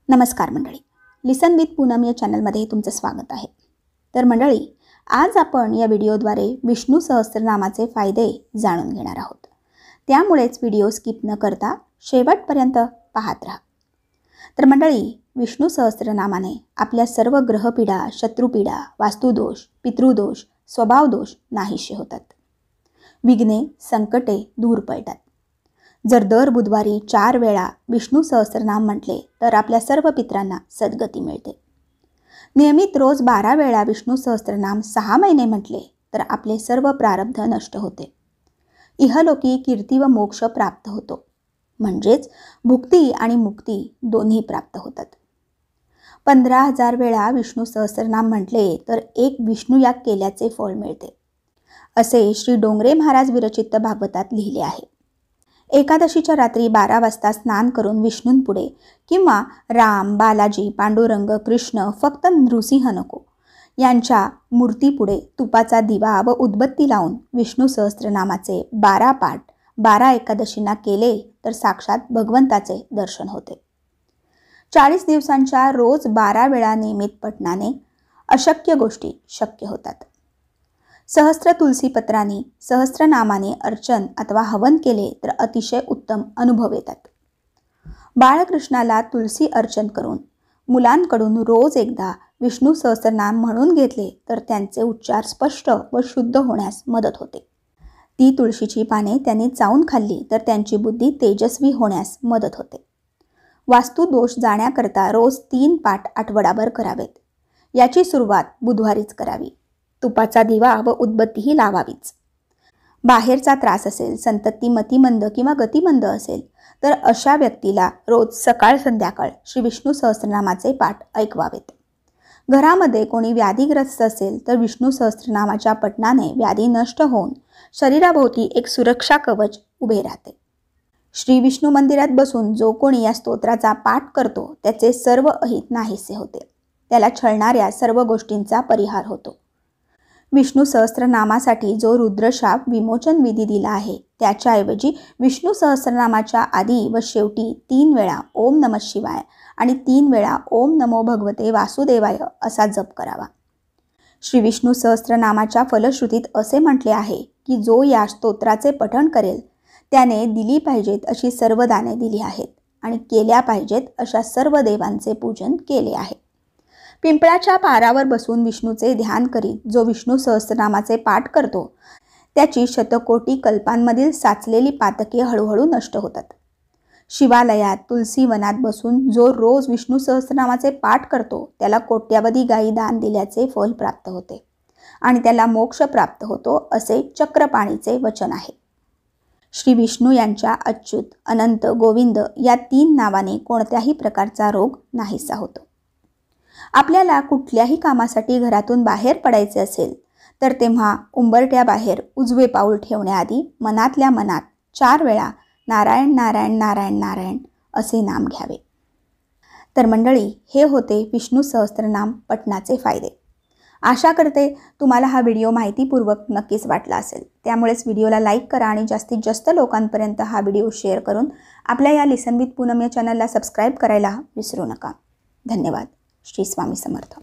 नमस्कार मंडळी, लिसन विथ पूनम या चॅनलमध्ये तुमचं स्वागत आहे। तर मंडळी, आज आपण या व्हिडिओद्वारे विष्णू सहस्त्रनामाचे फायदे जाणून घेणार आहोत। त्यामुळेच व्हिडिओ स्किप न करता शेवटपर्यंत पाहत राहा। तर मंडळी, विष्णू सहस्त्रनामाने आपल्या सर्व ग्रहपीडा, शत्रुपीडा, वास्तुदोष, पितृदोष, स्वभावदोष नाहीसे होतात। विघ्ने, संकटे दूर पळतात। जर दर बुधवारी 4 वेळा विष्णू सहस्त्रनाम म्हटले तर आपल्या सर्व पितरांना सद्गती मिळते। नियमित रोज 12 वेळा विष्णू सहस्त्रनाम 6 महिने म्हटले तर आपले सर्व प्रारब्ध नष्ट होते। इहलोकी कीर्ती व मोक्ष प्राप्त होतो, म्हणजेच भुक्ती आणि मुक्ती दोन्ही प्राप्त होतात। 15,000 वेळा विष्णू सहस्त्रनाम म्हटले तर एक विष्णुयाग केल्याचे फळ मिळते, असे श्री डोंगरे महाराज विरचित भागवतात लिहिले आहे। एकादशीच्या रात्री 12 वाजता स्नान करून विष्णूंपुढे किंवा राम, बालाजी, पांडुरंग, कृष्ण, फक्त नृसिंह नको यांच्या मूर्तीपुढे तुपाचा दिवा व उदबत्ती लावून विष्णू सहस्त्रनामाचे 12 पाठ 12 एकादशींना केले तर साक्षात भगवंताचे दर्शन होते। 40 दिवसांच्या रोज 12 वेळा नियमित पठणाने अशक्य गोष्टी शक्य होतात। सहस्त्र तुलसीपत्रांनी सहस्त्रनामाने अर्चन अथवा हवन केले तर अतिशय उत्तम अनुभव येतात। बाळकृष्णाला तुलसी अर्चन करून मुलांकडून रोज एकदा विष्णू सहस्त्रनाम म्हणून घेतले तर त्यांचे उच्चार स्पष्ट व शुद्ध होण्यास मदत होते। ती तुळशीची पाने त्यांनी चावून खाल्ली तर त्यांची बुद्धी तेजस्वी होण्यास मदत होते। वास्तु दोष जाण्याकरता रोज 3 पाठ आठवडाभर करावेत। याची सुरुवात बुधवारीच करावी। तुपाचा दिवा व उदबत्तीही लावावीच। बाहेरचा त्रास असेल, संतती मतिमंद किंवा गतिमंद असेल तर अशा व्यक्तीला रोज सकाळ संध्याकाळ श्री विष्णू सहस्त्रनामाचे पाठ ऐकवावेत। घरामध्ये कोणी व्याधीग्रस्त असेल तर विष्णू सहस्त्रनामाच्या पठणाने व्याधी नष्ट होऊन शरीराभोवती एक सुरक्षा कवच उभे राहते। श्री विष्णू मंदिरात बसून जो कोणी या स्तोत्राचा पाठ करतो त्याचे सर्व अहित नाहीसे होते। त्याला छळणाऱ्या सर्व गोष्टींचा परिहार होतो। विष्णू सहस्त्रनामासाठी जो रुद्रशाप विमोचन विधी दिला आहे त्याच्याऐवजी विष्णू सहस्त्रनामाच्या आधी व शेवटी 3 वेळा ओम नमः शिवाय आणि 3 वेळा ओम नमो भगवते वासुदेवाय असा जप करावा। श्री विष्णू सहस्त्रनामाच्या फलश्रुतीत असे म्हटले आहे की जो या स्तोत्राचे पठण करेल त्याने दिली पाहिजेत अशी सर्व दाने दिली आहेत आणि केल्या पाहिजेत अशा सर्व देवांचे पूजन केले आहे। पिंपळाच्या पारावर बसून विष्णूचे ध्यान करीत जो विष्णू सहस्त्रनामाचे पाठ करतो त्याची शतकोटी कल्पांमधील साचलेली पातके हळूहळू नष्ट होतात। शिवालयात, तुलसी वनात बसून जो रोज विष्णू सहस्त्रनामाचे पाठ करतो त्याला कोट्यावधी गायी दान दिल्याचे फल प्राप्त होते आणि त्याला मोक्ष प्राप्त होतो असे चक्रपाणीचे वचन आहे। श्री विष्णू यांच्या अच्युत, अनंत, गोविंद या 3 नावाने कोणत्याही प्रकारचा रोग नाहीसा होतो। आपल्याला कुठल्याही कामासाठी घरातून बाहेर पडायचे असेल तर तेव्हा उंबरट्याबाहेर उजवे पाऊल ठेवण्याआधी मनातल्या मनात 4 वेळा नारायण नारायण नारायण नारायण असे नाम घ्यावे। तर मंडळी, हे होते विष्णू सहस्त्रनाम पठणाचे फायदे। आशा करते तुम्हाला हा व्हिडिओ माहितीपूर्वक नक्कीच वाटला असेल। त्यामुळेच व्हिडिओला लाईक करा आणि जास्तीत जास्त लोकांपर्यंत हा व्हिडिओ शेअर करून आपल्या या लिसन विथ पूनम या चॅनलला सबस्क्राईब करायला विसरू नका। धन्यवाद। श्री स्वामी समर्थ।